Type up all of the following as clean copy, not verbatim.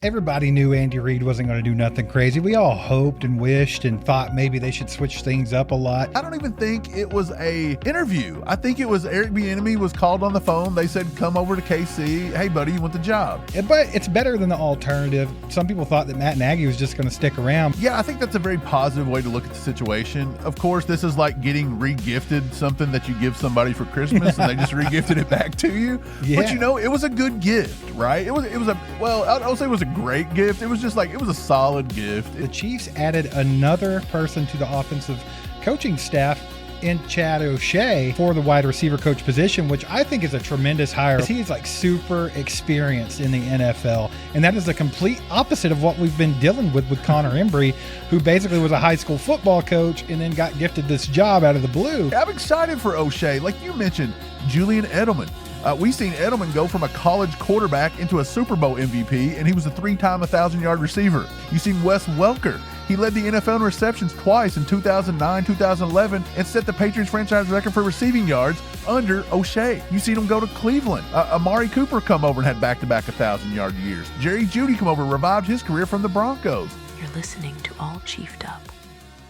Everybody knew Andy Reid wasn't going to do nothing crazy. We all hoped and wished and thought maybe they should switch things up a lot. I don't even think it was a interview. I think it was Eric Bieniemy was called on the phone. They said, come over to KC. Hey, buddy, you want the job? But it's better than the alternative. Some people thought that Matt Nagy was just going to stick around. Yeah, I think that's a very positive way to look at the situation. Of course, this is like getting re-gifted something that you give somebody for Christmas and they just re-gifted it back to you. Yeah. But it was a good gift, right? It was I don't say it was a great gift. It was just it was a solid gift. The Chiefs added another person to the offensive coaching staff in Chad O'Shea for the wide receiver coach position, which I think is a tremendous hire. He's super experienced in the NFL, and that is the complete opposite of what we've been dealing with Connor Embry, who basically was a high school football coach and then got gifted this job out of the blue. I'm excited for O'Shea. Like you mentioned, Julian Edelman. We've seen Edelman go from a college quarterback into a Super Bowl MVP, and he was a 3-time 1,000-yard receiver. You've seen Wes Welker. He led the NFL in receptions twice in 2009, 2011, and set the Patriots franchise record for receiving yards under O'Shea. You've seen him go to Cleveland. Amari Cooper come over and had back-to-back 1,000-yard years. Jerry Jeudy come over and revived his career from the Broncos. You're listening to All Chiefed Up,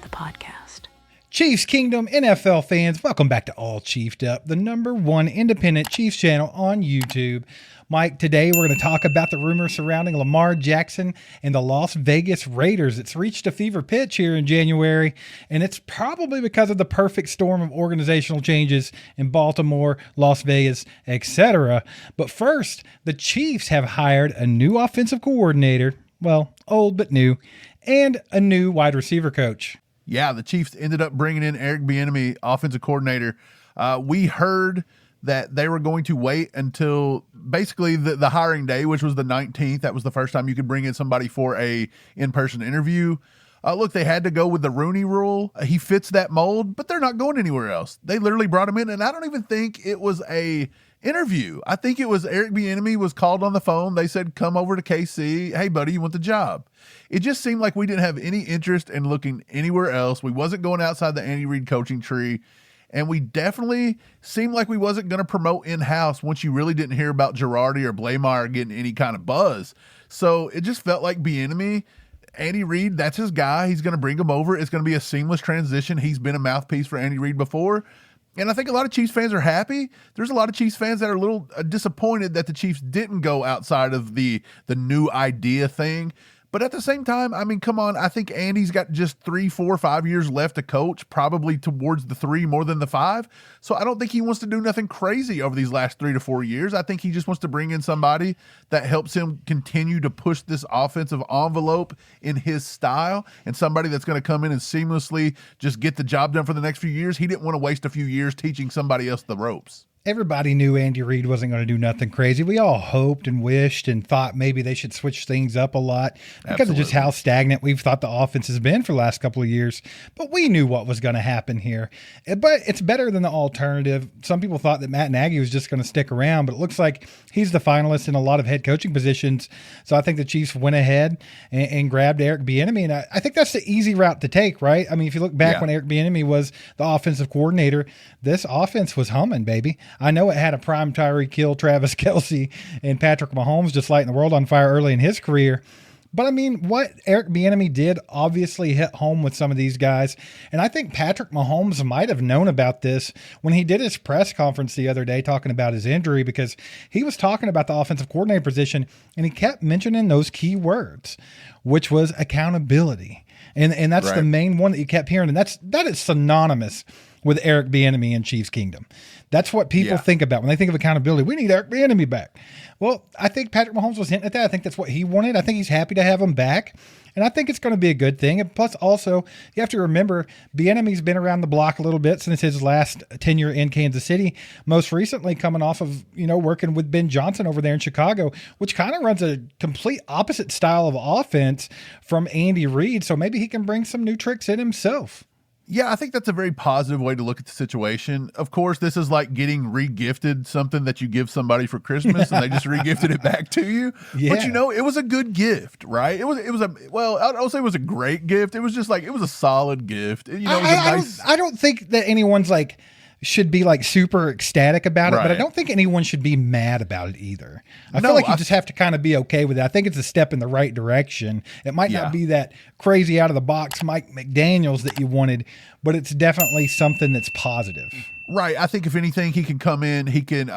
the podcast. Chiefs Kingdom, NFL fans, welcome back to All Chiefed Up, the #1 independent Chiefs channel on YouTube. Mike, today we're going to talk about the rumors surrounding Lamar Jackson and the Las Vegas Raiders. It's reached a fever pitch here in January, and it's probably because of the perfect storm of organizational changes in Baltimore, Las Vegas, etc. But first, the Chiefs have hired a new offensive coordinator, well, old but new, and a new wide receiver coach. Yeah, the Chiefs ended up bringing in Eric Bieniemy, offensive coordinator. We heard that they were going to wait until basically the hiring day, which was the 19th. That was the first time you could bring in somebody for a in-person interview. Look, they had to go with the Rooney Rule. He fits that mold, but they're not going anywhere else. They literally brought him in, and I don't even think it was a interview. I think it was Eric Bieniemy was called on the phone. They said, come over to KC. Hey, buddy, you want the job? It just seemed like we didn't have any interest in looking anywhere else. We wasn't going outside the Andy Reid coaching tree. And we definitely seemed like we wasn't going to promote in-house once you really didn't hear about Girardi or Blameyer getting any kind of buzz. So it just felt like Bieniemy, Andy Reid, that's his guy. He's going to bring him over. It's going to be a seamless transition. He's been a mouthpiece for Andy Reid before. And I think a lot of Chiefs fans are happy. There's a lot of Chiefs fans that are a little disappointed that the Chiefs didn't go outside of the new idea thing. But at the same time, I mean, come on. I think Andy's got just 3, 4, 5 years left to coach, probably towards the 3 more than the 5. So I don't think he wants to do nothing crazy over these last 3 to 4 years. I think he just wants to bring in somebody that helps him continue to push this offensive envelope in his style, and somebody that's going to come in and seamlessly just get the job done for the next few years. He didn't want to waste a few years teaching somebody else the ropes. Everybody knew Andy Reid wasn't going to do nothing crazy. We all hoped and wished and thought maybe they should switch things up a lot because of just how stagnant we've thought the offense has been for the last couple of years. But we knew what was going to happen here. But it's better than the alternative. Some people thought that Matt Nagy was just going to stick around, but it looks like he's the finalist in a lot of head coaching positions. So I think the Chiefs went ahead and grabbed Eric Bieniemy. And I think that's the easy route to take, right? I mean, if you look back when Eric Bieniemy was the offensive coordinator, this offense was humming, baby. I know it had a prime Tyreek Hill, Travis Kelce, and Patrick Mahomes just lighting the world on fire early in his career. But I mean, what Eric Bieniemy did obviously hit home with some of these guys. And I think Patrick Mahomes might have known about this when he did his press conference the other day talking about his injury, because he was talking about the offensive coordinator position and he kept mentioning those key words, which was accountability. And that's the main one that you kept hearing. And that is synonymous with Eric Bieniemy in Chiefs Kingdom. That's what people think about when they think of accountability. We need Eric Bieniemy back. Well, I think Patrick Mahomes was hinting at that. I think that's what he wanted. I think he's happy to have him back. And I think it's going to be a good thing. And plus, also, you have to remember, Bieniemy's been around the block a little bit since his last tenure in Kansas City. Most recently coming off of, working with Ben Johnson over there in Chicago, which kind of runs a complete opposite style of offense from Andy Reid. So maybe he can bring some new tricks in himself. Yeah, I think that's a very positive way to look at the situation. Of course, this is like getting re-gifted something that you give somebody for Christmas and they just re-gifted it back to you. Yeah. But it was a good gift, right? I don't say it was a great gift. It was just it was a solid gift. I don't think that anyone's should be like super ecstatic about it, but I Right. don't think anyone should be mad about it either. I feel like you just have to kind of be okay with it. I think it's a step in the right direction. It might Yeah. not be that crazy out of the box Mike McDaniels that you wanted, but it's definitely something that's positive. Right. I think if anything, he can come in. He can.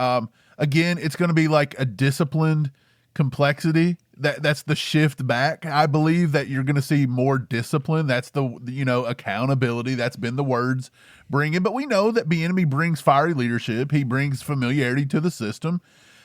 Again, it's going to be like a disciplined complexity. That's the shift back. I believe that you're going to see more discipline. That's the accountability. That's been the words bringing. But we know that Bieniemy brings fiery leadership. He brings familiarity to the system.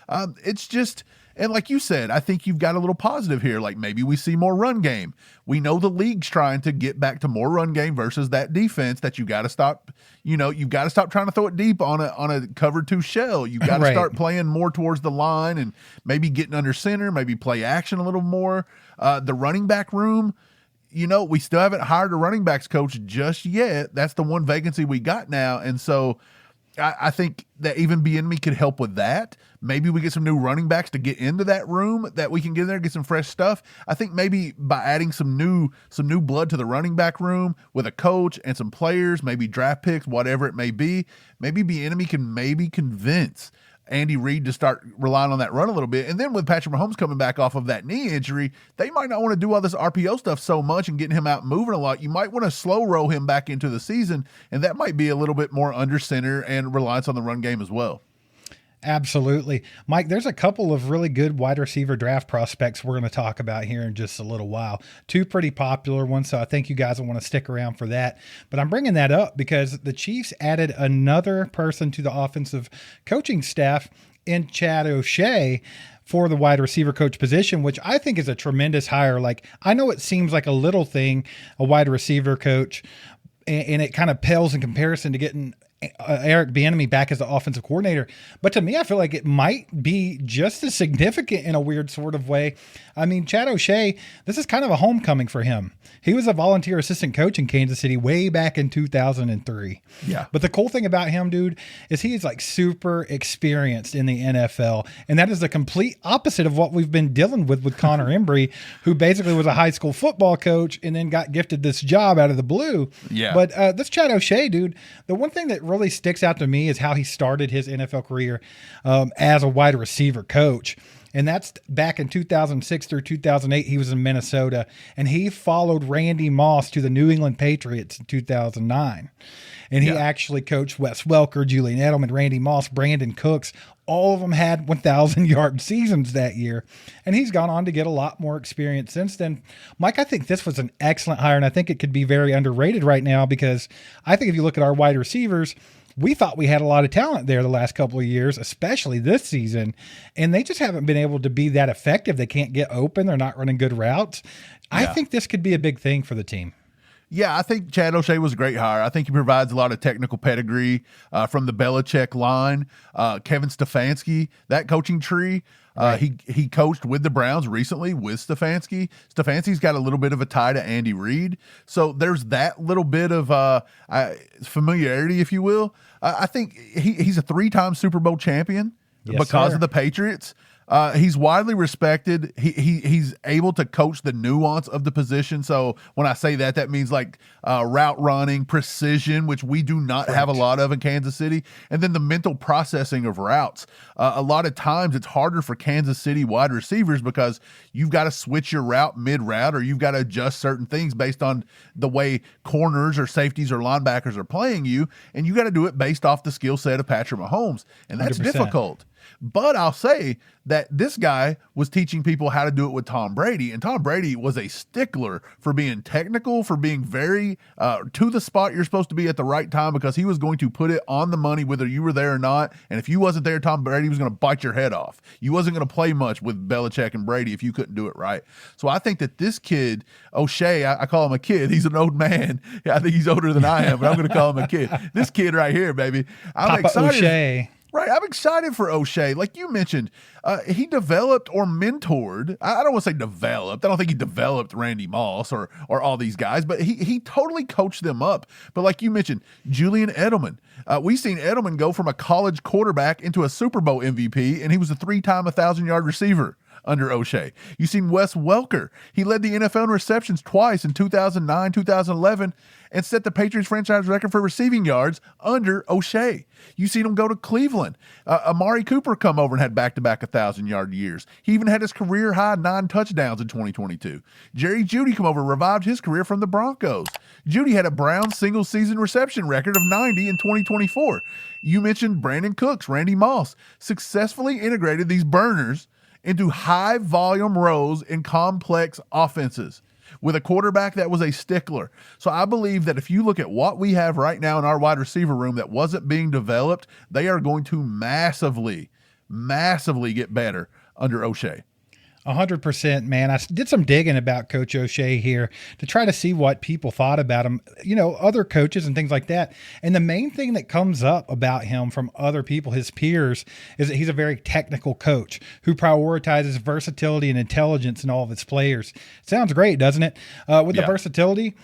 It's just. And like you said, I think you've got a little positive here. Like maybe we see more run game. We know the league's trying to get back to more run game versus that defense that you got to stop. You've got to stop trying to throw it deep on a cover 2 shell. You've got to Right. start playing more towards the line and maybe getting under center, maybe play action a little more. The running back room, we still haven't hired a running backs coach just yet. That's the one vacancy we got now. And so I think that even Bieniemy could help with that. Maybe we get some new running backs to get into that room that we can get in there, get some fresh stuff. I think maybe by adding some new blood to the running back room with a coach and some players, maybe draft picks, whatever it may be, maybe Bieniemy can maybe convince Andy Reid to start relying on that run a little bit. And then with Patrick Mahomes coming back off of that knee injury, they might not want to do all this RPO stuff so much and getting him out moving a lot. You might want to slow roll him back into the season, and that might be a little bit more under center and reliance on the run game as well. Absolutely. Mike, there's a couple of really good wide receiver draft prospects we're going to talk about here in just a little while. 2 pretty popular ones, so I think you guys will want to stick around for that. But I'm bringing that up because the Chiefs added another person to the offensive coaching staff in Chad O'Shea for the wide receiver coach position, which I think is a tremendous hire. Like, I know it seems like a little thing, a wide receiver coach, and it kind of pales in comparison to getting Eric Bieniemy back as the offensive coordinator. But to me, I feel like it might be just as significant in a weird sort of way. I mean, Chad O'Shea, this is kind of a homecoming for him. He was a volunteer assistant coach in Kansas City way back in 2003. Yeah. But the cool thing about him, dude, is he is like super experienced in the NFL. And that is the complete opposite of what we've been dealing with Connor Embry, who basically was a high school football coach and then got gifted this job out of the blue. Yeah. But this Chad O'Shea, dude, the one thing that really sticks out to me is how he started his NFL career as a wide receiver coach. And that's back in 2006 through 2008. He was in Minnesota, and he followed Randy Moss to the New England Patriots in 2009. And he actually coached Wes Welker, Julian Edelman, Randy Moss, Brandon Cooks. All of them had 1,000-yard seasons that year. And he's gone on to get a lot more experience since then. Mike, I think this was an excellent hire, and I think it could be very underrated right now because I think if you look at our wide receivers, we thought we had a lot of talent there the last couple of years, especially this season, and they just haven't been able to be that effective. They can't get open. They're not running good routes. I think this could be a big thing for the team. Yeah, I think Chad O'Shea was a great hire. I think he provides a lot of technical pedigree from the Belichick line. Kevin Stefanski, that coaching tree. He coached with the Browns recently with Stefanski. Stefanski's got a little bit of a tie to Andy Reid. So there's that little bit of familiarity, if you will. I think he's a 3-time Super Bowl champion because of the Patriots. He's widely respected. He's able to coach the nuance of the position. So when I say that, that means like route running, precision, which we do not have a lot of in Kansas City. And then the mental processing of routes. A lot of times it's harder for Kansas City wide receivers because you've got to switch your route mid-route or you've got to adjust certain things based on the way corners or safeties or linebackers are playing you. And you got to do it based off the skill set of Patrick Mahomes. And that's 100%. difficult. But I'll say that this guy was teaching people how to do it with Tom Brady, and Tom Brady was a stickler for being technical, for being very to the spot you're supposed to be at the right time because he was going to put it on the money whether you were there or not. And if you wasn't there, Tom Brady was going to bite your head off. You wasn't going to play much with Belichick and Brady if you couldn't do it right. So I think that this kid, O'Shea, I call him a kid. He's an old man. I think he's older than I am, but I'm going to call him a kid. This kid right here, baby. I'm Papa excited. O'Shea. Right. I'm excited for O'Shea. Like you mentioned, he developed or mentored. I don't want to say developed. I don't think he developed Randy Moss or all these guys, but he totally coached them up. But like you mentioned, Julian Edelman. We've seen Edelman go from a college quarterback into a Super Bowl MVP, and he was a 3-time 1,000-yard receiver. under O'Shea. You've seen Wes Welker. He led the NFL in receptions twice in 2009, 2011, and set the Patriots franchise record for receiving yards under O'Shea. You've seen him go to Cleveland. Amari Cooper come over and had back-to-back 1,000-yard years. He even had his career-high 9 touchdowns in 2022. Jerry Jeudy come over and revived his career from the Broncos. Jeudy had a Browns single-season reception record of 90 in 2024. You mentioned Brandon Cooks, Randy Moss, successfully integrated these burners into high-volume roles in complex offenses with a quarterback that was a stickler. So I believe that if you look at what we have right now in our wide receiver room that wasn't being developed, they are going to massively get better under O'Shea. 100%, man. I did some digging about Coach O'Shea here to try to see what people thought about him, other coaches and things like that. And the main thing that comes up about him from other people, his peers, is that he's a very technical coach who prioritizes versatility and intelligence in all of his players. Sounds great, doesn't it? With the versatility,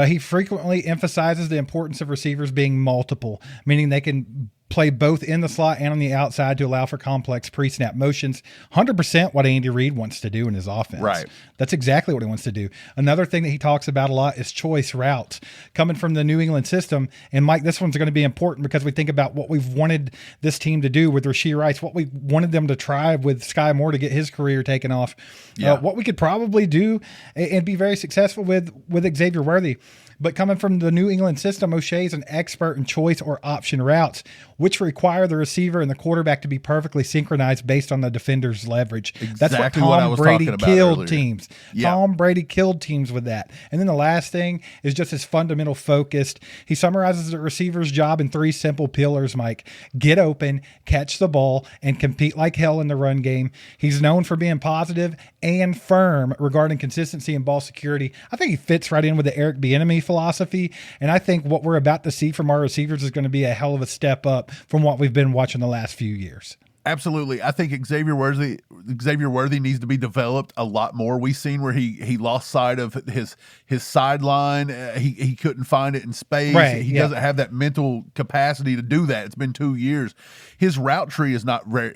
he frequently emphasizes the importance of receivers being multiple, meaning they can play both in the slot and on the outside to allow for complex pre-snap motions. 100% what Andy Reid wants to do in his offense. Right. That's exactly what he wants to do. Another thing that he talks about a lot is choice routes coming from the New England system. And Mike, this one's going to be important because we think about what we've wanted this team to do with Rashee Rice, what we wanted them to try with Sky Moore to get his career taken off, what we could probably do and be very successful with Xavier Worthy. But coming from the New England system, O'Shea is an expert in choice or option routes, which require the receiver and the quarterback to be perfectly synchronized based on the defender's leverage. That's what Tom Brady killed teams. Tom Brady killed teams with that. And then the last thing is just his fundamental focus. He summarizes the receiver's job in 3 simple pillars, Mike. Get open, catch the ball, and compete like hell in the run game. He's known for being positive and firm regarding consistency and ball security. I think he fits right in with the Eric Bieniemy philosophy, and I think what we're about to see from our receivers is going to be a hell of a step up from what we've been watching the last few years. Absolutely. I think Xavier Worthy needs to be developed a lot more. We've seen where he lost sight of his sideline. He couldn't find it in space. Right, he doesn't have that mental capacity to do that. It's been 2 years. His route tree is not very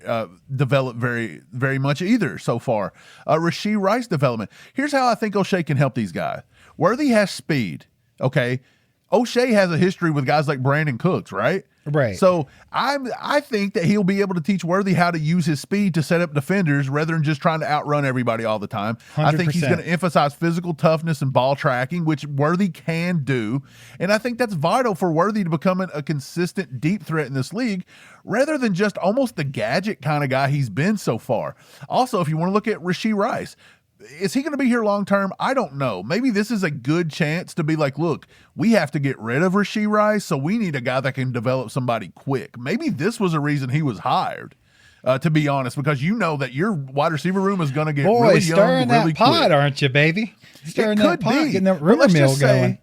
developed very much either so far. Rashee Rice development. Here's how I think O'Shea can help these guys. Worthy has speed. Okay. O'Shea has a history with guys like Brandon Cooks, right? Right. So I think that he'll be able to teach Worthy how to use his speed to set up defenders rather than just trying to outrun everybody all the time. 100%. I think he's going to emphasize physical toughness and ball tracking, which Worthy can do. And I think that's vital for Worthy to become a consistent deep threat in this league rather than just almost the gadget kind of guy he's been so far. Also, if you want to look at Rashee Rice, is he going to be here long term? I don't know. Maybe this is a good chance to be like, look, we have to get rid of Rashee Rice, so we need a guy that can develop somebody quick. Maybe this was a reason he was hired, to be honest, because you know that your wide receiver room is going to get really young, stirring really that pot, quick. Aren't you, baby? Stirring that pot, be. getting that rumor mill going.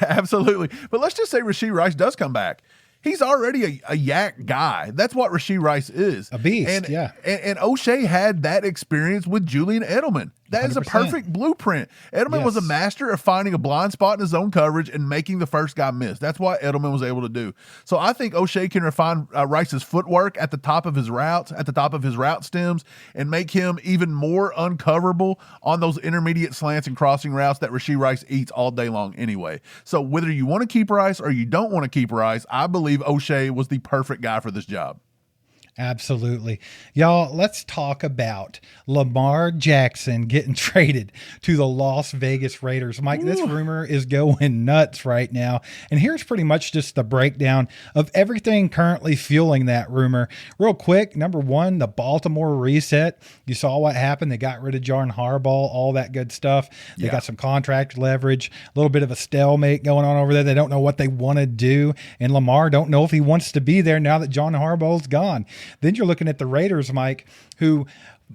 Absolutely. But let's just say Rashee Rice does come back. He's already a yak guy. That's what Rashee Rice is. A beast, And O'Shea had that experience with Julian Edelman. That 100%. Is a perfect blueprint. Edelman was a master of finding a blind spot in his own coverage and making the first guy miss. That's what Edelman was able to do. So I think O'Shea can refine Rice's footwork at the top of his routes, at the top of his route stems, and make him even more uncoverable on those intermediate slants and crossing routes that Rashee Rice eats all day long anyway. So whether you want to keep Rice or you don't want to keep Rice, I believe O'Shea was the perfect guy for this job. Absolutely. Y'all, let's talk about Lamar Jackson getting traded to the Las Vegas Raiders. Mike, this rumor is going nuts right now. And here's pretty much just the breakdown of everything currently fueling that rumor. Real quick, number one, the Baltimore reset. You saw what happened. They got rid of John Harbaugh, all that good stuff. They got some contract leverage, a little bit of a stalemate going on over there. They don't know what they want to do. And Lamar don't know if he wants to be there now that John Harbaugh's gone. Then you're looking at the Raiders, Mike, who,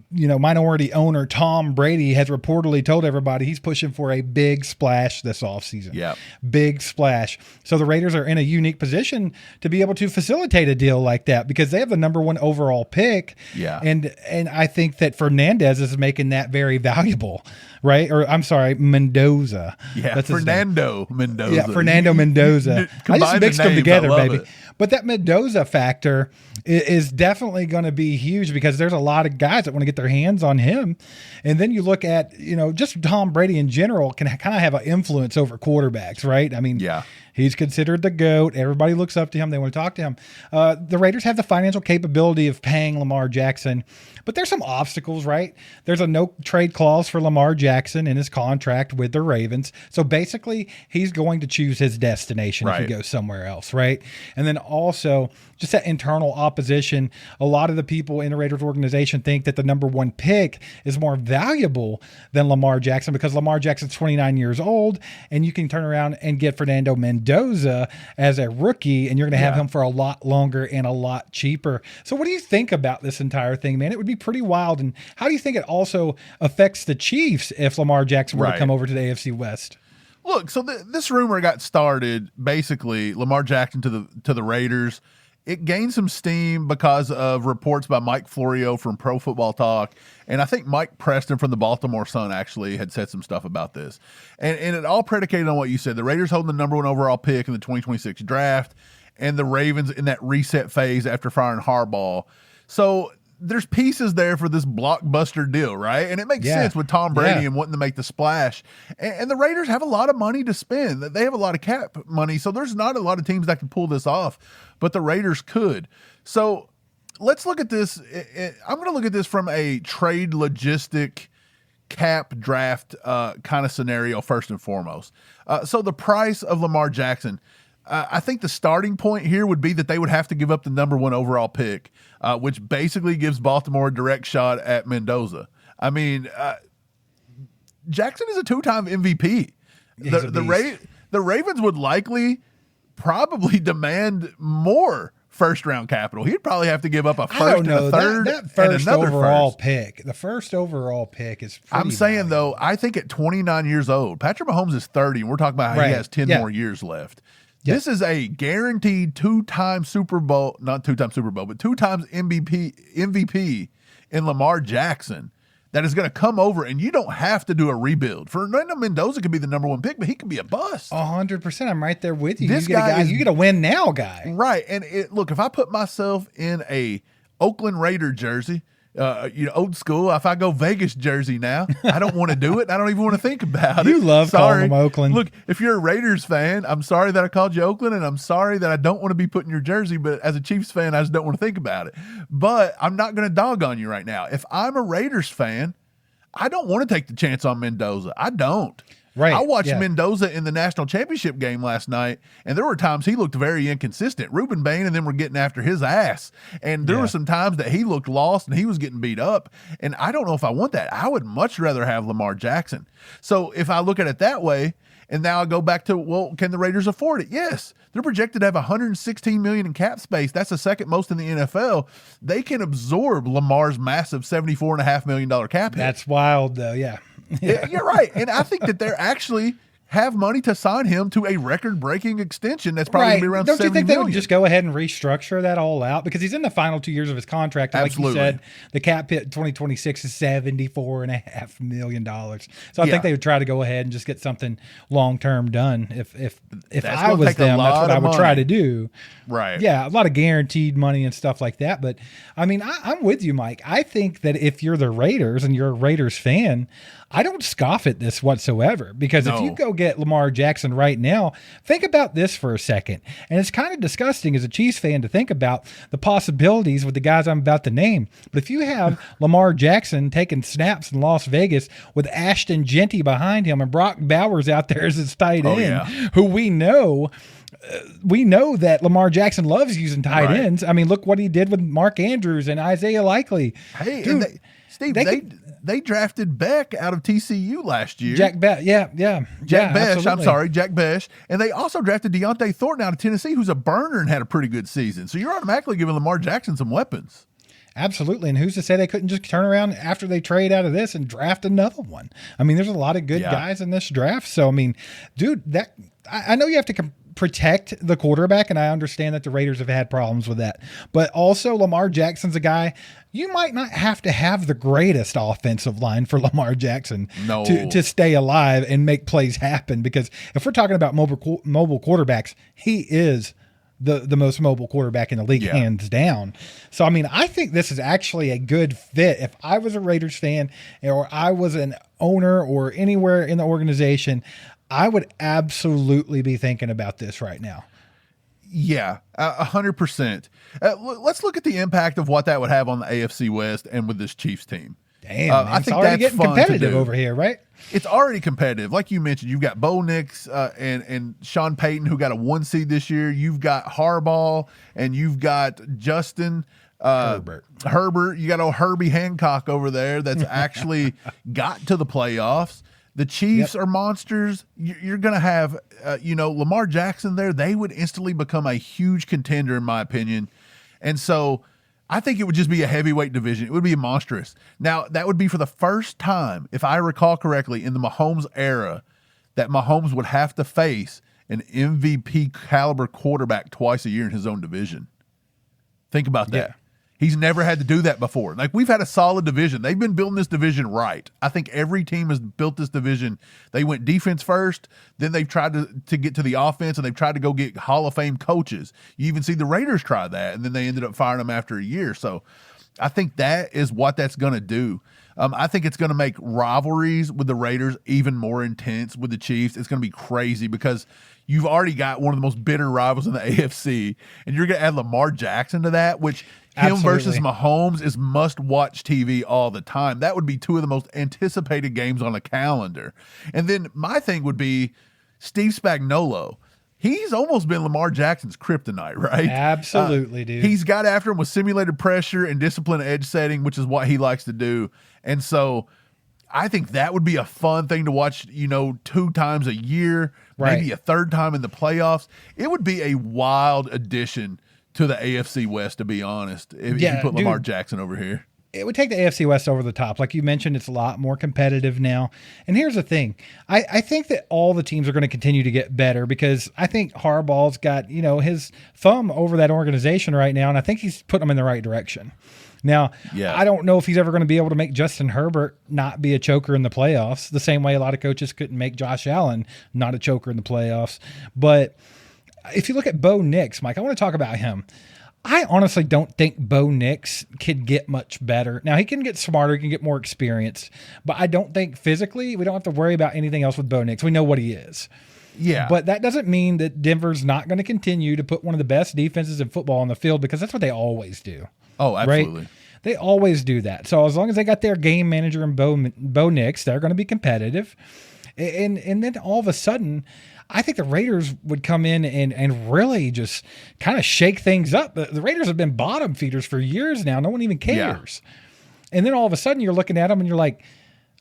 minority owner Tom Brady has reportedly told everybody he's pushing for a big splash this offseason. Yeah. Big splash. So the Raiders are in a unique position to be able to facilitate a deal like that because they have the number 1 overall pick. Yeah. And I think that Fernandez is making that very valuable, right? Or I'm sorry, Mendoza. Yeah, that's Fernando Mendoza. Yeah, Fernando Mendoza. I just mixed them together, baby. But that Mendoza factor is definitely going to be huge because there's a lot of guys that want want to get their hands on him. And then you look at, just Tom Brady in general can kind of have an influence over quarterbacks, right? I mean, he's considered the GOAT. Everybody looks up to him. They want to talk to him. The Raiders have the financial capability of paying Lamar Jackson, but there's some obstacles, right? There's a no trade clause for Lamar Jackson in his contract with the Ravens. So basically, he's going to choose his destination if he goes somewhere else, right? And then also just that internal opposition. A lot of the people in the Raiders organization think that the number one pick is more valuable than Lamar Jackson because Lamar Jackson's 29 years old, and you can turn around and get Fernando Mendoza as a rookie, and you're going to have him for a lot longer and a lot cheaper. So what do you think about this entire thing, man? It would be pretty wild. And how do you think it also affects the Chiefs if Lamar Jackson were to come over to the AFC West? Look, so this rumor got started, basically, Lamar Jackson to the Raiders. It gained some steam because of reports by Mike Florio from Pro Football Talk, and I think Mike Preston from the Baltimore Sun actually had said some stuff about this. And it all predicated on what you said. The Raiders holding the number one overall pick in the 2026 draft, and the Ravens in that reset phase after firing Harbaugh. So there's pieces there for this blockbuster deal, right? And it makes sense with Tom Brady and wanting to make the splash. And the Raiders have a lot of money to spend. They have a lot of cap money, so there's not a lot of teams that can pull this off, but the Raiders could. So let's look at this. I'm going to look at this from a trade logistic cap draft kind of scenario first and foremost. So the price of Lamar Jackson, I think the starting point here would be that they would have to give up the number one overall pick, which basically gives Baltimore a direct shot at Mendoza. I mean, Jackson is a two-time MVP. The Ravens would likely probably demand more first-round capital. He'd probably have to give up a first and a third that first and another overall first. pick. The first overall pick is pretty I'm saying, valuable. though, I think at 29 years old, Patrick Mahomes is 30, and we're talking about how he has 10 more years left. Yeah. This is a guaranteed two-time Super Bowl, not two-time Super Bowl, but two times MVP in Lamar Jackson that is going to come over, and you don't have to do a rebuild. Fernando Mendoza could be the number one pick, but he could be a bust. 100%. I'm right there with you. This you get guy you get a win now guy. Right. And look, if I put myself in a Oakland Raider jersey, old school. If I go Vegas jersey now, I don't want to do it. I don't even want to think about it. You love calling them Oakland. Look, if you're a Raiders fan, I'm sorry that I called you Oakland, and I'm sorry that I don't want to be putting your jersey, but as a Chiefs fan, I just don't want to think about it. But I'm not going to dog on you right now. If I'm a Raiders fan, I don't want to take the chance on Mendoza. I don't. Right. I watched Mendoza in the national championship game last night, and there were times he looked very inconsistent. Ruben Bain and them were getting after his ass, and there were some times that he looked lost and he was getting beat up, and I don't know if I want that. I would much rather have Lamar Jackson. So if I look at it that way, and now I go back to, well, can the Raiders afford it? Yes. They're projected to have $116 million in cap space. That's the second most in the NFL. They can absorb Lamar's massive $74.5 million cap hit. That's wild, though. Yeah. You're right. And I think that they're actually have money to sign him to a record-breaking extension that's probably going to be around $70 million. Don't you think they would just go ahead and restructure that all out? Because he's in the final 2 years of his contract. And like you said, the cap hit 2026 is $74.5 million. So I think they would try to go ahead and just get something long-term done. If I was them, that's what I would try to do. Right. Yeah, a lot of guaranteed money and stuff like that. But, I mean, I'm with you, Mike. I think that if you're the Raiders and you're a Raiders fan, I don't scoff at this whatsoever, because if you go get Lamar Jackson right now, think about this for a second. And it's kind of disgusting as a Chiefs fan to think about the possibilities with the guys I'm about to name. But if you have Lamar Jackson taking snaps in Las Vegas with Ashton Gillotte behind him and Brock Bowers out there as his tight end, who we know that Lamar Jackson loves using tight ends. I mean, look what he did with Mark Andrews and Isaiah Likely. Hey, dude, they drafted Beck out of TCU last year. Jack Besh, Jack Besh, absolutely. I'm sorry, Jack Besh. And they also drafted Deontay Thornton out of Tennessee, who's a burner and had a pretty good season. So you're automatically giving Lamar Jackson some weapons. Absolutely. And who's to say they couldn't just turn around after they trade out of this and draft another one? I mean, there's a lot of good guys in this draft. So, I mean, dude, I know you have to protect the quarterback, and I understand that the Raiders have had problems with that. But also, Lamar Jackson's a guy, you might not have to have the greatest offensive line for Lamar Jackson to stay alive and make plays happen. Because if we're talking about mobile quarterbacks, he is the most mobile quarterback in the league, hands down. So, I mean, I think this is actually a good fit. If I was a Raiders fan or I was an owner or anywhere in the organization, I would absolutely be thinking about this right now. Yeah, 100%. Let's look at the impact of what that would have on the AFC West and with this Chiefs team. Damn, man, I think it's already getting competitive over here, right? It's already competitive. Like you mentioned, you've got Bo Nix and Sean Payton, who got a 1 seed this year. You've got Harbaugh, and you've got Justin Herbert. You got old Herbie Hancock over there that's actually got to the playoffs. The Chiefs are monsters. You're going to have, Lamar Jackson there. They would instantly become a huge contender, in my opinion. And so I think it would just be a heavyweight division. It would be monstrous. Now, that would be for the first time, if I recall correctly, in the Mahomes era, that Mahomes would have to face an MVP caliber quarterback twice a year in his own division. Think about that. Yeah. He's never had to do that before. Like, we've had a solid division. They've been building this division right. I think every team has built this division. They went defense first, then they've tried to get to the offense, and they've tried to go get Hall of Fame coaches. You even see the Raiders try that, and then they ended up firing them after a year. So I think that is what that's going to do. I think it's going to make rivalries with the Raiders even more intense with the Chiefs. It's going to be crazy because you've already got one of the most bitter rivals in the AFC, and you're going to add Lamar Jackson to that, which him versus Mahomes is must-watch TV all the time. That would be two of the most anticipated games on the calendar. And then my thing would be Steve Spagnuolo. He's almost been Lamar Jackson's kryptonite, right? Absolutely, dude. He's got after him with simulated pressure and disciplined edge setting, which is what he likes to do. And so I think that would be a fun thing to watch, 2 times a year, maybe a third time in the playoffs. It would be a wild addition to the AFC West, to be honest, if you put Lamar Jackson over here. It would take the AFC West over the top. Like you mentioned, it's a lot more competitive now. And here's the thing. I think that all the teams are going to continue to get better because I think Harbaugh's got, his thumb over that organization right now, and I think he's putting them in the right direction. Now, I don't know if he's ever going to be able to make Justin Herbert not be a choker in the playoffs, the same way a lot of coaches couldn't make Josh Allen not a choker in the playoffs. But if you look at Bo Nix, Mike, I want to talk about him. I honestly don't think Bo Nix can get much better. Now, he can get smarter, he can get more experience, but I don't think physically we don't have to worry about anything else with Bo Nix. We know what he is. Yeah. But that doesn't mean that Denver's not going to continue to put one of the best defenses in football on the field because that's what they always do. Oh, absolutely. Right? They always do that. So as long as they got their game manager and Bo Nix, they're going to be competitive. And then all of a sudden, I think the Raiders would come in and really just kind of shake things up. The Raiders have been bottom feeders for years now. No one even cares. Yeah. And then all of a sudden you're looking at them and you're like,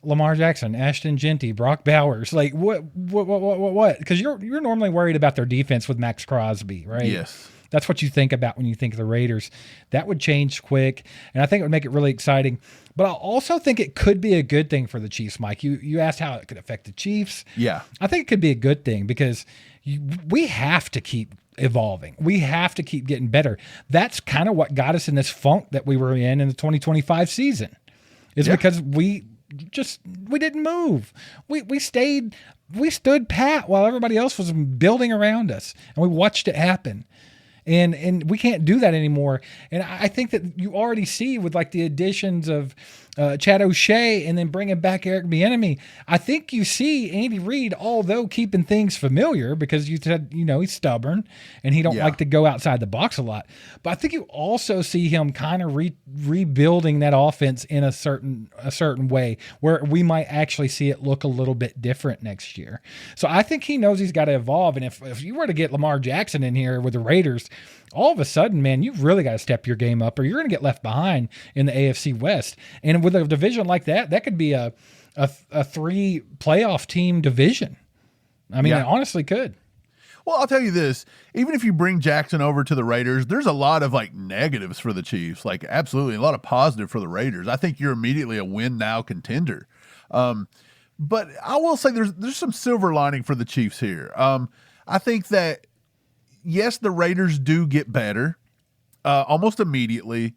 Lamar Jackson, Ashton Gillotte, Brock Bowers. Like, what? Because you're normally worried about their defense with Max Crosby, right? Yes. That's what you think about when you think of the Raiders. That would change quick, and I think it would make it really exciting. But I also think it could be a good thing for the Chiefs, Mike. You asked how it could affect the Chiefs. Yeah. I think it could be a good thing because we have to keep evolving. We have to keep getting better. That's kind of what got us in this funk that we were in the 2025 season. Is because we didn't move. We stood pat while everybody else was building around us, and we watched it happen. And we can't do that anymore. And I think that you already see with like the additions of Chad O'Shea and then bringing back Eric Bieniemy. I think you see Andy Reid, although keeping things familiar because you said, he's stubborn and he don't like to go outside the box a lot. But I think you also see him kind of rebuilding that offense in a certain way where we might actually see it look a little bit different next year. So I think he knows he's got to evolve. And if you were to get Lamar Jackson in here with the Raiders, all of a sudden, man, you've really got to step your game up or you're going to get left behind in the AFC West. And with a division like that, that could be a 3 playoff team division. I mean, it honestly could. Well, I'll tell you this, even if you bring Jackson over to the Raiders, there's a lot of like negatives for the Chiefs, like absolutely a lot of positive for the Raiders. I think you're immediately a win now contender. But I will say there's some silver lining for the Chiefs here. I think that, yes, the Raiders do get better almost immediately,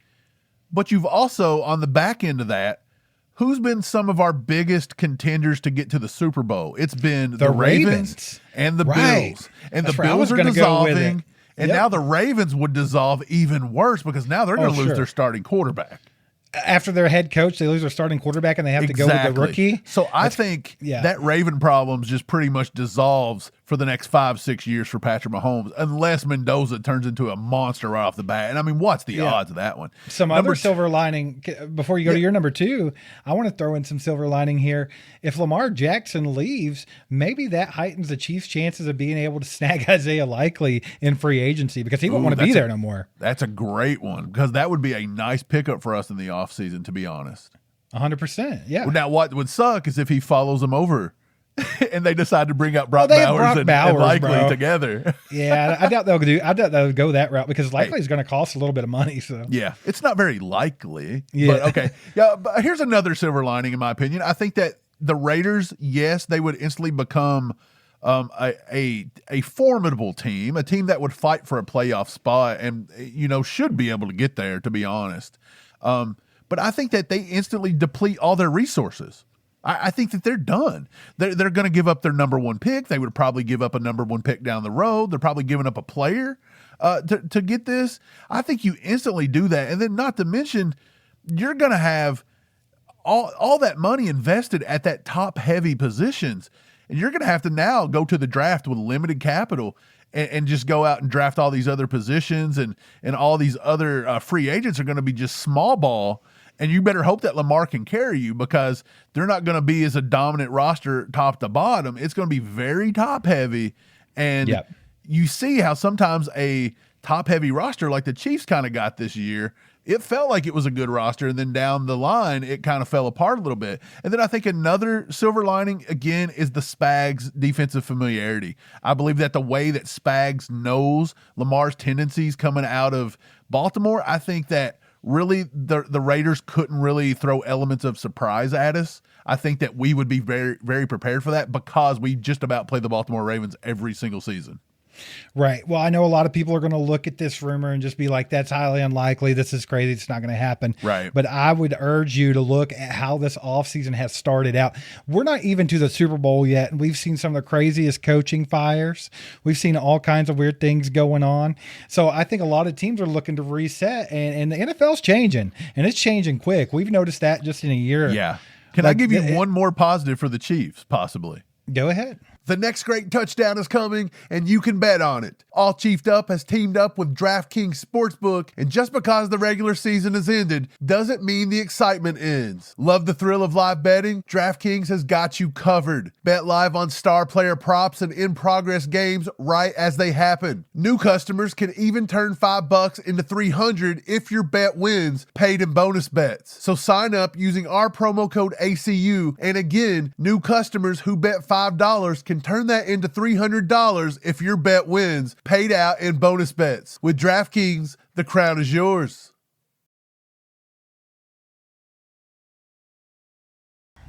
but you've also, on the back end of that, who's been some of our biggest contenders to get to the Super Bowl? It's been the Ravens and the Bills. And the Bills are dissolving, And now the Ravens would dissolve even worse because now they're going to lose their starting quarterback. After their head coach, they lose their starting quarterback and they have to go with the rookie. So I think that Raven problems just pretty much dissolves for the next 5-6 years for Patrick Mahomes, unless Mendoza turns into a monster right off the bat. And I mean, what's the odds of that one? Some other silver lining before you go to your number 2, I want to throw in some silver lining here. If Lamar Jackson leaves, maybe that heightens the Chiefs' chances of being able to snag Isaiah Likely in free agency because he won't want to be there no more. That's a great one because that would be a nice pickup for us in the offseason, to be honest. 100%. Yeah. Now, what would suck is if he follows them over and they decide to bring out Brock Bowers and Likely together. Yeah, I doubt they'll go that route because Likely is going to cost a little bit of money. So yeah, it's not very likely. Yeah. But okay. Yeah. But here's another silver lining, in my opinion. I think that the Raiders, yes, they would instantly become a formidable team, a team that would fight for a playoff spot and, should be able to get there, to be honest. But I think that they instantly deplete all their resources. I think that they're done. They're going to give up their number 1 pick. They would probably give up a number 1 pick down the road. They're probably giving up a player to get this. I think you instantly do that. And then not to mention, you're going to have all that money invested at that top-heavy positions. And you're going to have to now go to the draft with limited capital and just go out and draft all these other positions and all these other free agents are going to be just small ball. And you better hope that Lamar can carry you because they're not going to be as a dominant roster top to bottom. It's going to be very top heavy. And you see how sometimes a top heavy roster like the Chiefs kind of got this year, it felt like it was a good roster. And then down the line, it kind of fell apart a little bit. And then I think another silver lining, again, is the Spags defensive familiarity. I believe that the way that Spags knows Lamar's tendencies coming out of Baltimore, I think that really the Raiders couldn't really throw elements of surprise at us. I think that we would be very, very prepared for that because we just about play the Baltimore Ravens every single season. Right. Well, I know a lot of people are going to look at this rumor and just be like, that's highly unlikely. This is crazy. It's not going to happen. Right. But I would urge you to look at how this offseason has started out. We're not even to the Super Bowl yet, and we've seen some of the craziest coaching fires. We've seen all kinds of weird things going on. So I think a lot of teams are looking to reset, and the NFL's changing, and it's changing quick. We've noticed that just in a year. Yeah. Can I give you one more positive for the Chiefs, possibly? Go ahead. The next great touchdown is coming, and you can bet on it. All Chiefed Up has teamed up with DraftKings Sportsbook, and just because the regular season has ended doesn't mean the excitement ends. Love the thrill of live betting? DraftKings has got you covered. Bet live on star player props and in-progress games right as they happen. New customers can even turn $5 into $300 if your bet wins, paid in bonus bets. So sign up using our promo code ACU, and again, new customers who bet $5 can turn that into $300 if your bet wins, paid out in bonus bets. With DraftKings, the crown is yours.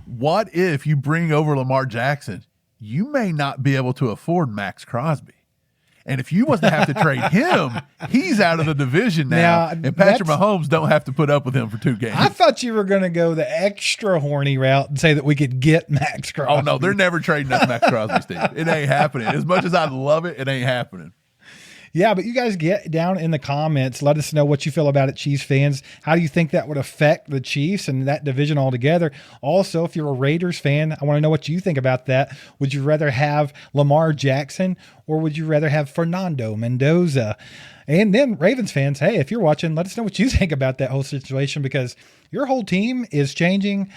What if you bring over Lamar Jackson? You may not be able to afford Max Crosby. And if you was to have to trade him, he's out of the division now and Patrick Mahomes don't have to put up with him for 2 games. I thought you were going to go the extra horny route and say that we could get Max Crosby. Oh, no, they're never trading us Max Crosby, Steve. It ain't happening. As much as I love it, it ain't happening. Yeah, but you guys get down in the comments. Let us know what you feel about it, Chiefs fans. How do you think that would affect the Chiefs and that division altogether? Also, if you're a Raiders fan, I want to know what you think about that. Would you rather have Lamar Jackson or would you rather have Fernando Mendoza? And then Ravens fans, hey, if you're watching, let us know what you think about that whole situation because your whole team is changing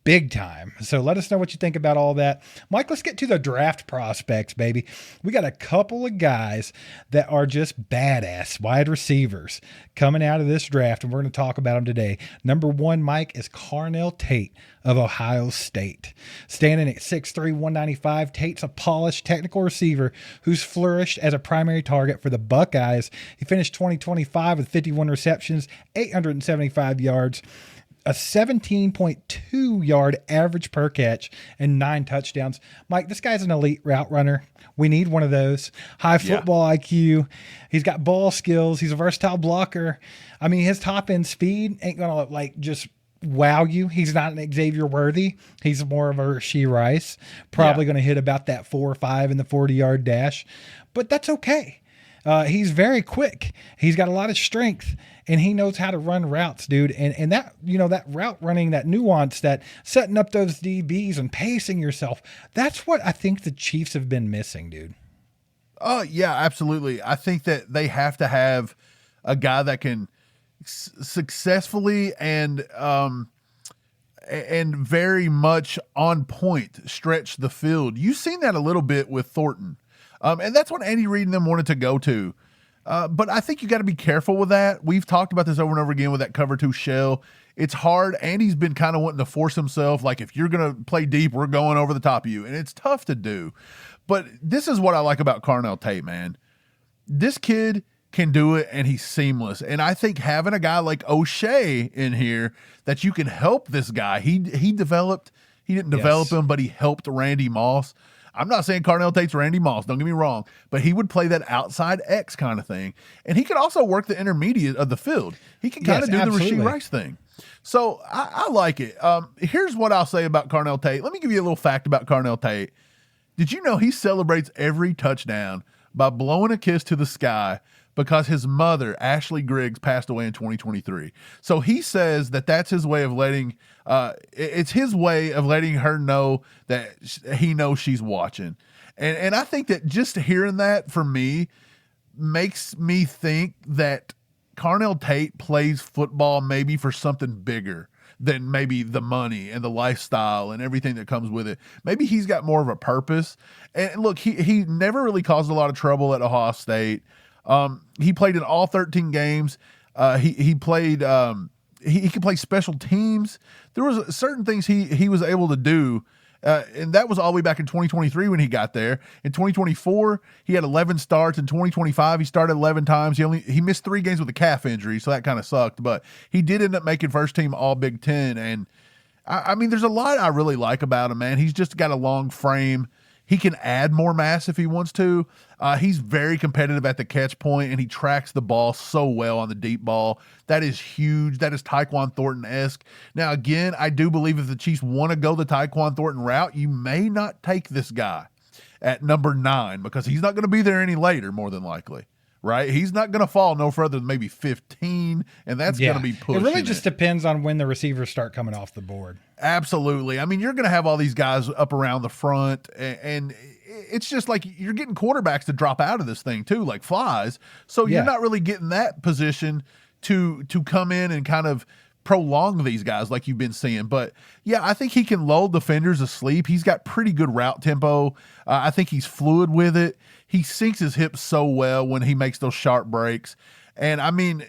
big time. So let us know what you think about all that. Mike, let's get to the draft prospects, baby. We got a couple of guys that are just badass wide receivers coming out of this draft, and we're going to talk about them today. Number 1, Mike, is Carnell Tate of Ohio State. Standing at 6'3", 195, Tate's a polished technical receiver who's flourished as a primary target for the Buckeyes. He finished 2025 with 51 receptions, 875 yards, a 17.2 yard average per catch, and 9 touchdowns. Mike, this guy's an elite route runner. We need one of those. High football IQ. He's got ball skills. He's a versatile blocker. I mean, his top end speed ain't going to just wow you. He's not an Xavier Worthy. He's more of a Rashee Rice. Probably going to hit about that 4 or 5 in the 40-yard dash, but that's okay. He's very quick. He's got a lot of strength, and he knows how to run routes, dude. And that, that route running, that nuance, that setting up those DBs and pacing yourself, that's what I think the Chiefs have been missing, dude. Oh, yeah, absolutely. I think that they have to have a guy that can successfully and very much on point stretch the field. You've seen that a little bit with Thornton. And that's what Andy Reid and them wanted to go to. But I think you got to be careful with that. We've talked about this over and over again with that cover 2 shell. It's hard. Andy's been kind of wanting to force himself. Like, if you're going to play deep, we're going over the top of you. And it's tough to do. But this is what I like about Carnell Tate, man. This kid can do it, and he's seamless. And I think having a guy like O'Shea in here that you can help this guy. He didn't develop him, but he helped Randy Moss. I'm not saying Carnell Tate's Randy Moss, don't get me wrong, but he would play that outside X kind of thing. And he could also work the intermediate of the field. He can kind of do absolutely. the Rasheed Rice thing. So I like it. Here's what I'll say about Carnell Tate. Let me give you a little fact about Carnell Tate. Did you know he celebrates every touchdown by blowing a kiss to the sky because his mother, Ashley Griggs, passed away in 2023. So he says that that's his way of it's his way of letting her know that he knows she's watching. And I think that just hearing that for me makes me think that Carnell Tate plays football maybe for something bigger than maybe the money and the lifestyle and everything that comes with it. Maybe he's got more of a purpose. And look, he never really caused a lot of trouble at Ohio State. He played in all 13 games. He played. He could play special teams. There was certain things he was able to do, and that was all the way back in 2023 when he got there. In 2024, he had 11 starts. In 2025, he started 11 times. He missed 3 games with a calf injury, so that kind of sucked. But he did end up making first team All Big Ten, and I mean, there's a lot I really like about him, man. He's just got a long frame. He can add more mass if he wants to. He's very competitive at the catch point, and he tracks the ball so well on the deep ball. That is huge. That is Tyquan Thornton-esque. Now, again, I do believe if the Chiefs want to go the Tyquan Thornton route, you may not take this guy at number 9 because he's not going to be there any later, more than likely. Right? He's not going to fall no further than maybe 15, and that's going to be pushing. It really just depends on when the receivers start coming off the board. Absolutely. I mean, you're going to have all these guys up around the front, and it's just like you're getting quarterbacks to drop out of this thing too, like flies. So you're not really getting that position to come in and kind of prolong these guys like you've been seeing. But yeah, I think he can lull defenders asleep. He's got pretty good route tempo. I think he's fluid with it. He sinks his hips so well when he makes those sharp breaks. And I mean,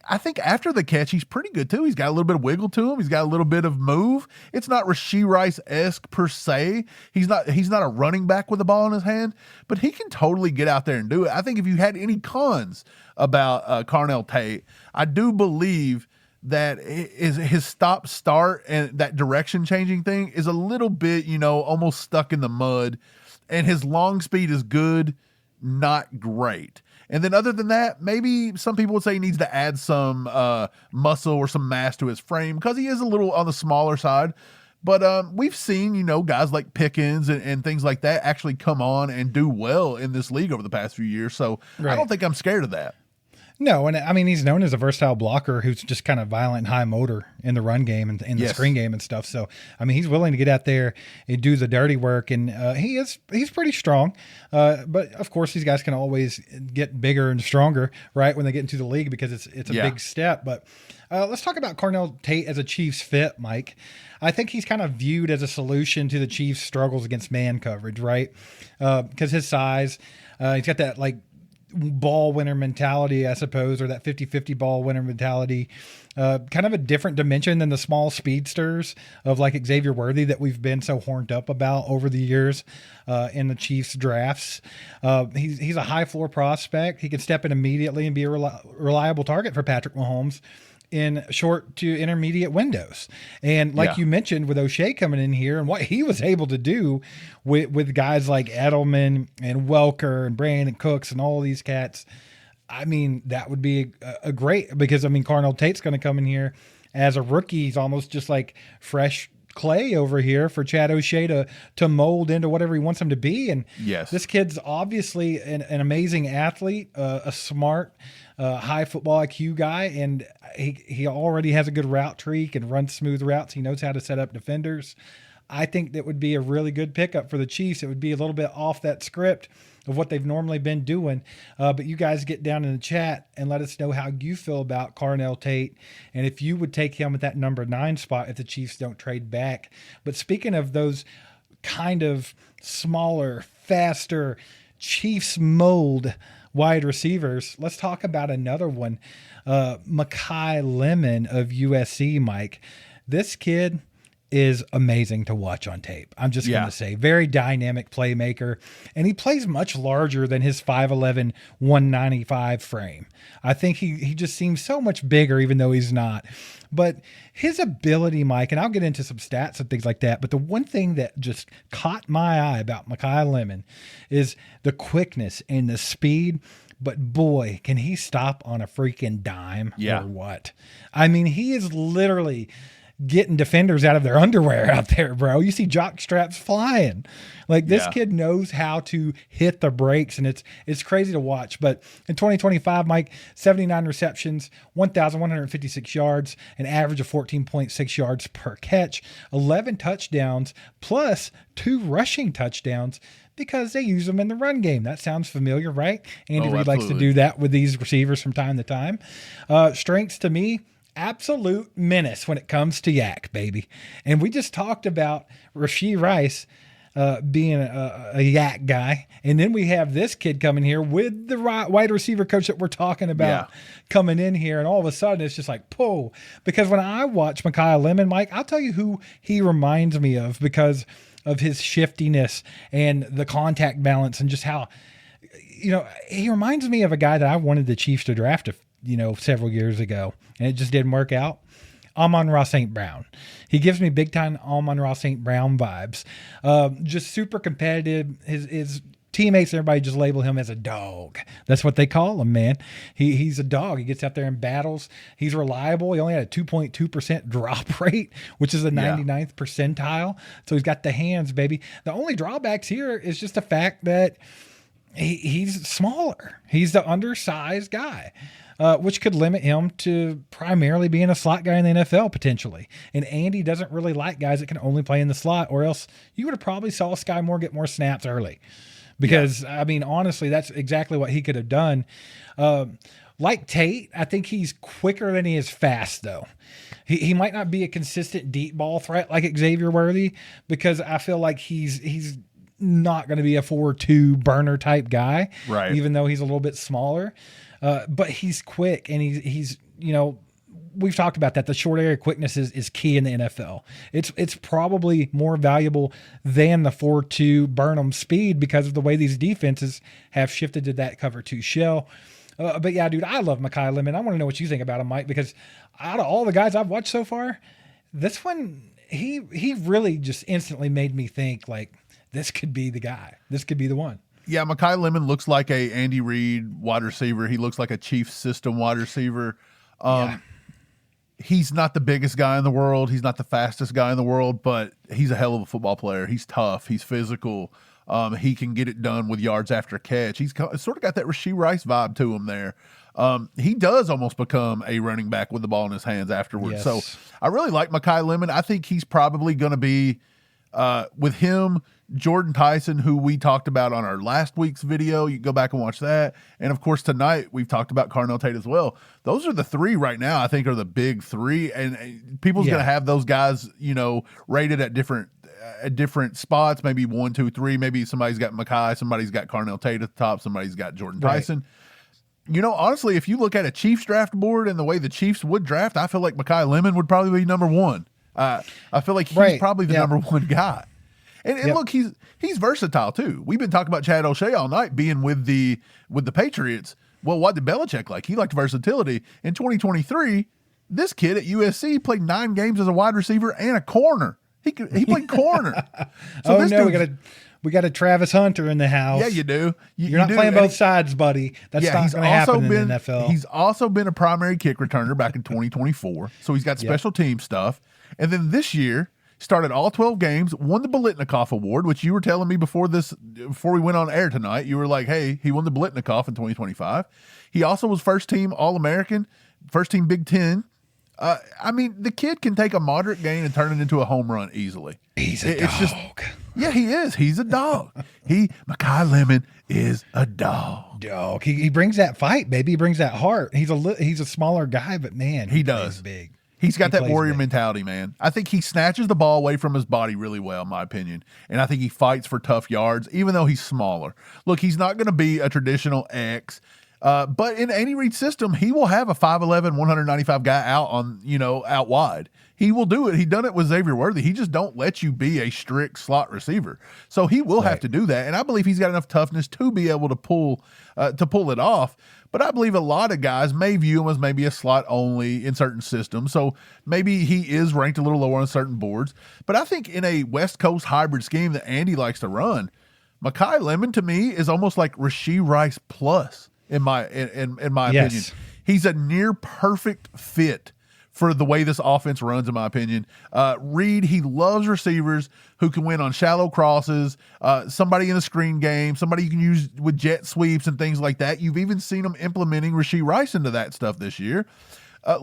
I think after the catch, he's pretty good too. He's got a little bit of wiggle to him. He's got a little bit of move. It's not Rasheed Rice-esque per se. He's not a running back with the ball in his hand, but he can totally get out there and do it. I think if you had any cons about Carnell Tate, I do believe that his stop-start and that direction-changing thing is a little bit, almost stuck in the mud. And his long speed is good, not great. And then other than that, maybe some people would say he needs to add some muscle or some mass to his frame because he is a little on the smaller side. But we've seen, guys like Pickens and things like that actually come on and do well in this league over the past few years. So I don't think I'm scared of that. No, and I mean, he's known as a versatile blocker who's just kind of violent and high motor in the run game and in the screen game and stuff. So, I mean, he's willing to get out there and do the dirty work, and he's pretty strong. But, of course, these guys can always get bigger and stronger, right, when they get into the league because it's a big step. But let's talk about Carnell Tate as a Chiefs fit, Mike. I think he's kind of viewed as a solution to the Chiefs' struggles against man coverage, right, because his size, he's got that, like, ball winner mentality, I suppose, or that 50-50 ball winner mentality, kind of a different dimension than the small speedsters of like Xavier Worthy that we've been so horned up about over the years in the Chiefs drafts. He's a high floor prospect. He can step in immediately and be a reliable target for Patrick Mahomes in short to intermediate windows. And like you mentioned with O'Shea coming in here and what he was able to do with guys like Edelman and Welker and Brandon Cooks and all these cats, I mean, that would be a great, because I mean, Carnell Tate's going to come in here as a rookie. He's almost just like fresh clay over here for Chad O'Shea to mold into whatever he wants him to be. And Yes. this kid's obviously an amazing athlete, a smart, high football IQ guy, and he already has a good route tree, can run smooth routes. He knows how to set up defenders. I think that would be a really good pickup for the Chiefs. It would be a little bit off that script of what they've normally been doing. But you guys get down in the chat and let us know how you feel about Carnell Tate and if you would take him at that number 9 spot if the Chiefs don't trade back. But speaking of those kind of smaller, faster Chiefs mold wide receivers, let's talk about another one. Mekhi Lemon of USC, Mike. This kid is amazing to watch on tape. I'm just going to say, very dynamic playmaker, and he plays much larger than his 5'11", 195 frame. I think he just seems so much bigger, even though he's not. But his ability, Mike, and I'll get into some stats and things like that, but the one thing that just caught my eye about Mekhi Lemon is the quickness and the speed. But boy, can he stop on a freaking dime or what? I mean, he is literally getting defenders out of their underwear out there, bro. You see jock straps flying. Like, this kid knows how to hit the brakes, and it's crazy to watch. But in 2025, Mike, 79 receptions, 1,156 yards, an average of 14.6 yards per catch, 11 touchdowns, plus 2 rushing touchdowns, because they use them in the run game. That sounds familiar, right? Andy Reid likes to do that with these receivers from time to time. Strengths to me, absolute menace when it comes to yak, baby. And we just talked about Rashee Rice being a yak guy. And then we have this kid coming here with the wide receiver coach that we're talking about coming in here. And all of a sudden it's just like, pull. Because when I watch Mekhi Lemon, Mike, I'll tell you who he reminds me of because of his shiftiness and the contact balance and just how, he reminds me of a guy that I wanted the Chiefs to draft several years ago, and it just didn't work out. Amon-Ra St. Brown. He gives me big time Amon-Ra St. Brown vibes. Just super competitive. His teammates, everybody just label him as a dog. That's what they call him, man. He's a dog. He gets out there and battles. He's reliable. He only had a 2.2% drop rate, which is the 99th percentile. So he's got the hands, baby. The only drawbacks here is just the fact that he's smaller. He's the undersized guy. Which could limit him to primarily being a slot guy in the NFL potentially. And Andy doesn't really like guys that can only play in the slot, or else you would have probably saw Sky Moore get more snaps early. Because, I mean, honestly, that's exactly what he could have done. Like Tate, I think he's quicker than he is fast, though. He might not be a consistent deep ball threat like Xavier Worthy, because I feel like he's not going to be a 4-2 burner type guy, right? Even though he's a little bit smaller. But he's quick, and he's we've talked about that. The short area quickness is key in the NFL. It's probably more valuable than the 4-2 Burnham speed because of the way these defenses have shifted to that cover 2 shell. But yeah, dude, I love Mekhi Lemon. I want to know what you think about him, Mike, because out of all the guys I've watched so far, this one, he really just instantly made me think, like, this could be the guy. This could be the one. Yeah, Mekhi Lemon looks like a Andy Reid wide receiver. He looks like a Chiefs system wide receiver. He's not the biggest guy in the world. He's not the fastest guy in the world, but he's a hell of a football player. He's tough. He's physical. He can get it done with yards after catch. He's sort of got that Rashee Rice vibe to him there. He does almost become a running back with the ball in his hands afterwards. Yes. So I really like Mekhi Lemon. I think he's probably going to be with him, Jordan Tyson, who we talked about on our last week's video. You can go back and watch that. And of course, tonight we've talked about Carnell Tate as well. Those are the 3 right now, I think, are the big 3. And people's going to have those guys, rated at different spots, maybe 1, 2, 3. Maybe somebody's got Mekhi, somebody's got Carnell Tate at the top, somebody's got Jordan Tyson. Honestly, if you look at a Chiefs draft board and the way the Chiefs would draft, I feel like Mekhi Lemon would probably be number 1. I feel like he's probably the number 1 guy. And look, he's versatile too. We've been talking about Chad O'Shea all night being with the Patriots. Well, what did Belichick like? He liked versatility. In 2023, this kid at USC played 9 games as a wide receiver and a corner. He played corner. So we got a Travis Hunter in the house. Yeah, you do. You're not playing both sides, buddy. That's not going to happen in the NFL. He's also been a primary kick returner back in 2024. So he's got special team stuff. And then this year, started all 12 games, won the Biletnikoff Award, which you were telling me before we went on air tonight. You were like, hey, he won the Biletnikoff in 2025. He also was first team All-American, first team Big Ten. I mean, the kid can take a moderate gain and turn it into a home run easily. He's a dog. Yeah, he is. He's a dog. Makai Lemon is a dog. Dog. He brings that fight, baby. He brings that heart. He's a smaller guy, but man, he does. Big. He's got that warrior mentality, man. I think he snatches the ball away from his body really well, in my opinion. And I think he fights for tough yards, even though he's smaller. Look, he's not going to be a traditional X. But in Andy Reid's system, he will have a 5'11", 195 guy out wide. He will do it. He done it with Xavier Worthy. He just don't let you be a strict slot receiver. So he will have to do that. And I believe he's got enough toughness to be able to pull it off. But I believe a lot of guys may view him as maybe a slot only in certain systems. So maybe he is ranked a little lower on certain boards. But I think in a West Coast hybrid scheme that Andy likes to run, Makai Lemon to me is almost like Rashee Rice plus. In my opinion, he's a near perfect fit for the way this offense runs, in my opinion. Reid, he loves receivers who can win on shallow crosses, somebody in the screen game, somebody you can use with jet sweeps and things like that. You've even seen him implementing Rashee Rice into that stuff this year.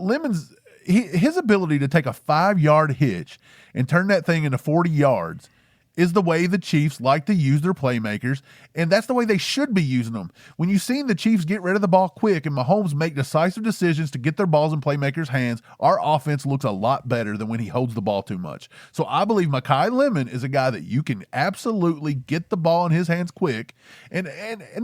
Lemon's his ability to take a 5-yard hitch and turn that thing into 40 yards is the way the Chiefs like to use their playmakers, and that's the way they should be using them. When you've seen the Chiefs get rid of the ball quick and Mahomes make decisive decisions to get their balls in playmakers' hands, our offense looks a lot better than when he holds the ball too much. So I believe Makai Lemon is a guy that you can absolutely get the ball in his hands quick. And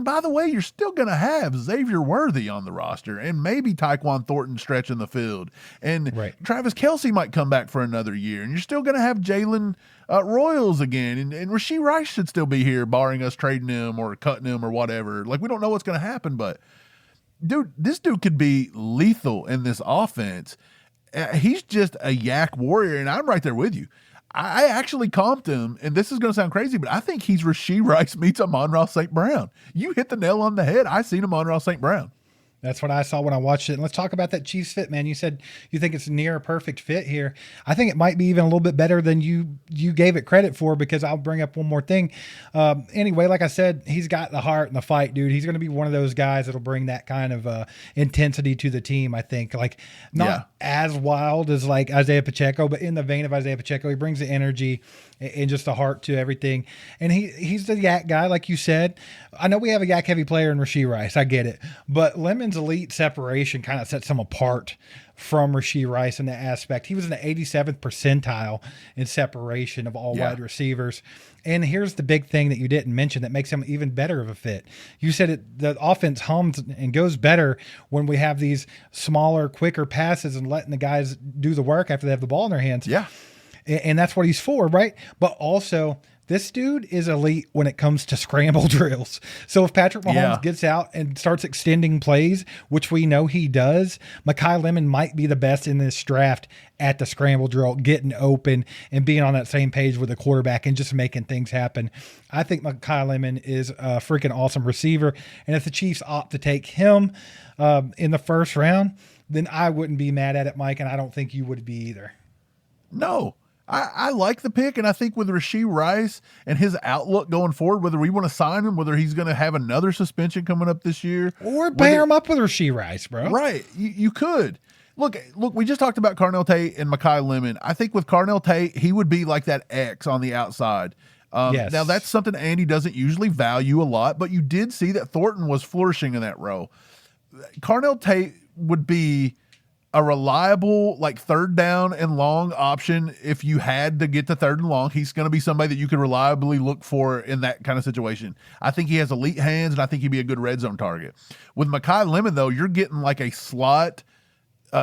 by the way, you're still going to have Xavier Worthy on the roster and maybe Tyquan Thornton stretching the field. And Travis Kelce might come back for another year. And you're still going to have Jalen Royals again. And Rashee Rice should still be here, barring us trading him or cutting him or whatever. Like, we don't know what's going to happen, but dude, this dude could be lethal in this offense. He's just a yak warrior, and I'm right there with you. I actually comped him, and this is going to sound crazy, but I think he's Rashee Rice meets Amon-Ra St. Brown. You hit the nail on the head. I seen Amon-Ra St. Brown. That's what I saw when I watched it. And let's talk about that Chiefs fit, man. You said you think it's near a perfect fit here. I think it might be even a little bit better than you gave it credit for, because I'll bring up one more thing. Anyway, like I said, he's got the heart and the fight, dude. He's going to be one of those guys that'll bring that kind of intensity to the team, I think. Like, not as wild as like Isaiah Pacheco, but in the vein of Isaiah Pacheco. He brings the energy and just the heart to everything. And he's the yak guy, like you said. I know we have a yak heavy player in Rashee Rice. I get it. But Lemon's elite separation kind of sets him apart from Rashee Rice in that aspect. He was in the 87th percentile in separation of all wide receivers. And here's the big thing that you didn't mention that makes him even better of a fit. You said the offense hums and goes better when we have these smaller, quicker passes and letting the guys do the work after they have the ball in their hands. Yeah. And that's what he's for, right? But also, this dude is elite when it comes to scramble drills. So if Patrick Mahomes gets out and starts extending plays, which we know he does, Makai Lemon might be the best in this draft at the scramble drill, getting open and being on that same page with the quarterback and just making things happen. I think Makai Lemon is a freaking awesome receiver. And if the Chiefs opt to take him in the first round, then I wouldn't be mad at it, Mike, and I don't think you would be either. No. I like the pick, and I think with Rashee Rice and his outlook going forward, whether we want to sign him, whether he's going to have another suspension coming up this year. Or pair him up with Rashee Rice, bro. Right. You could. Look, we just talked about Carnell Tate and Makai Lemon. I think with Carnell Tate, he would be like that X on the outside. Now, that's something Andy doesn't usually value a lot, but you did see that Thornton was flourishing in that role. Carnell Tate would be a reliable, like, third down and long option. If you had to get to third and long, he's going to be somebody that you could reliably look for in that kind of situation. I think he has elite hands, and I think he'd be a good red zone target. With Makai Lemon, though, you're getting like a slot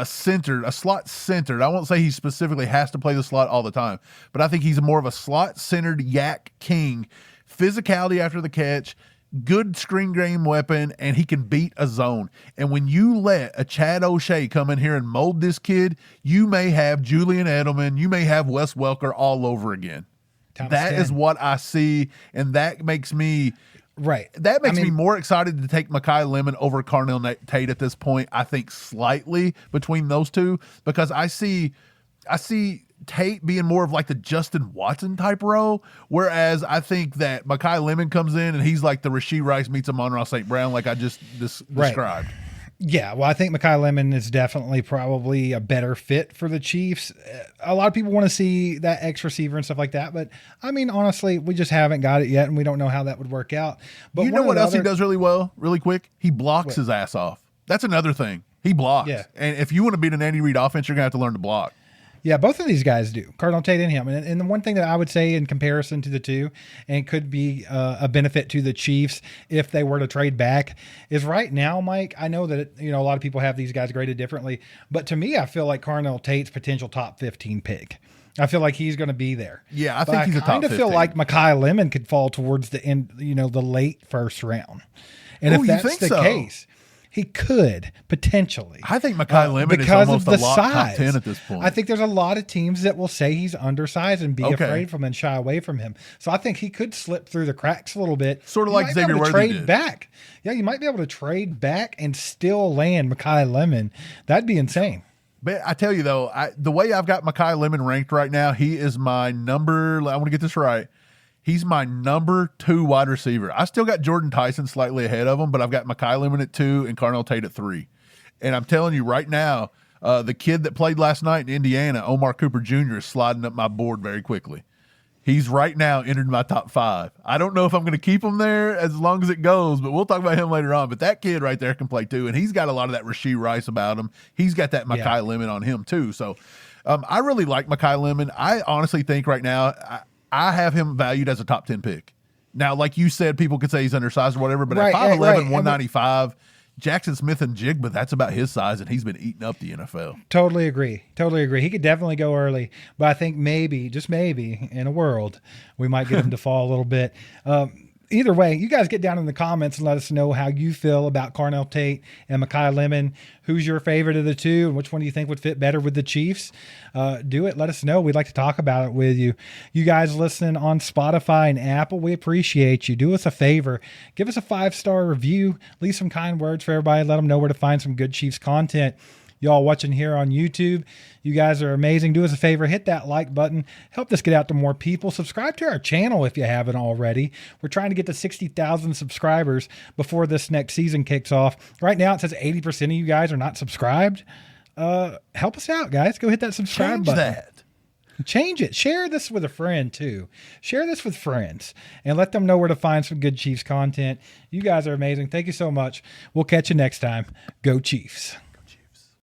centered. I won't say he specifically has to play the slot all the time, but I think he's more of a slot centered yak king, physicality after the catch, good screen game weapon, and he can beat a zone. And when you let a Chad O'Shea come in here and mold this kid, you may have Julian Edelman, you may have Wes Welker all over again. That is what I see, and that makes me me more excited to take Makai Lemon over Carnell Tate at this point. I think slightly between those two, because I see Tate being more of like the Justin Watson type role, whereas I think that Mekhi Lemon comes in and he's like the Rashee Rice meets Amon-Ra St. Brown, like I just described. Yeah, well, I think Mekhi Lemon is definitely probably a better fit for the Chiefs. A lot of people want to see that X receiver and stuff like that, but I mean, honestly, we just haven't got it yet, and we don't know how that would work out. But you know what else he does really well, really quick? He blocks his ass off. That's another thing. He blocks. Yeah. And if you want to beat an Andy Reid offense, you're going to have to learn to block. Yeah, both of these guys do, Cardinal Tate and him. And the one thing that I would say in comparison to the two, and could be a benefit to the Chiefs if they were to trade back, is right now, Mike, I know that a lot of people have these guys graded differently, but to me, I feel like Cardinal Tate's potential top 15 pick. I feel like he's going to be there. Yeah, I think he's a top 15. I kind of feel like Mekhi Lemon could fall towards the end, the late first round. And if that's the case, he could potentially. I think Mekhi Lemon is almost a top 10 at this point. I think there's a lot of teams that will say he's undersized and be afraid from him and shy away from him. So I think he could slip through the cracks a little bit. Sort of like Xavier Worthy trade did. Back. Yeah, you might be able to trade back and still land Mekhi Lemon. That'd be insane. But I tell you, though, the way I've got Mekhi Lemon ranked right now, he is my number, I want to get this right, he's my number 2 wide receiver. I still got Jordan Tyson slightly ahead of him, but I've got Mekhi Lemon at 2 and Cardinal Tate at 3. And I'm telling you right now, the kid that played last night in Indiana, Omar Cooper Jr., is sliding up my board very quickly. He's right now entered my top 5. I don't know if I'm going to keep him there as long as it goes, but we'll talk about him later on. But that kid right there can play too, and he's got a lot of that Rashee Rice about him. He's got that Mekhi Lemon on him too. So I really like Mekhi Lemon. I honestly think right now I have him valued as a top 10 pick. Now, like you said, people could say he's undersized or whatever, but at 5'11", 195, Jackson Smith and Jigba, that's about his size, and he's been eating up the NFL. Totally agree. He could definitely go early, but I think maybe, just maybe, in a world, we might get him to fall a little bit. Either way, you guys get down in the comments and let us know how you feel about Cardinal Tate and Mekhi Lemon. Who's your favorite of the two, and which one do you think would fit better with the Chiefs? Do it. Let us know. We'd like to talk about it with you. You guys listening on Spotify and Apple, we appreciate you. Do us a favor. Give us a 5-star review. Leave some kind words for everybody. Let them know where to find some good Chiefs content. Y'all watching here on YouTube, you guys are amazing. Do us a favor, hit that like button. Help this get out to more people. Subscribe to our channel if you haven't already. We're trying to get to 60,000 subscribers before this next season kicks off. Right now it says 80% of you guys are not subscribed. Help us out, guys. Go hit that subscribe button. Change it. Share this with a friend too. Share this with friends and let them know where to find some good Chiefs content. You guys are amazing. Thank you so much. We'll catch you next time. Go Chiefs.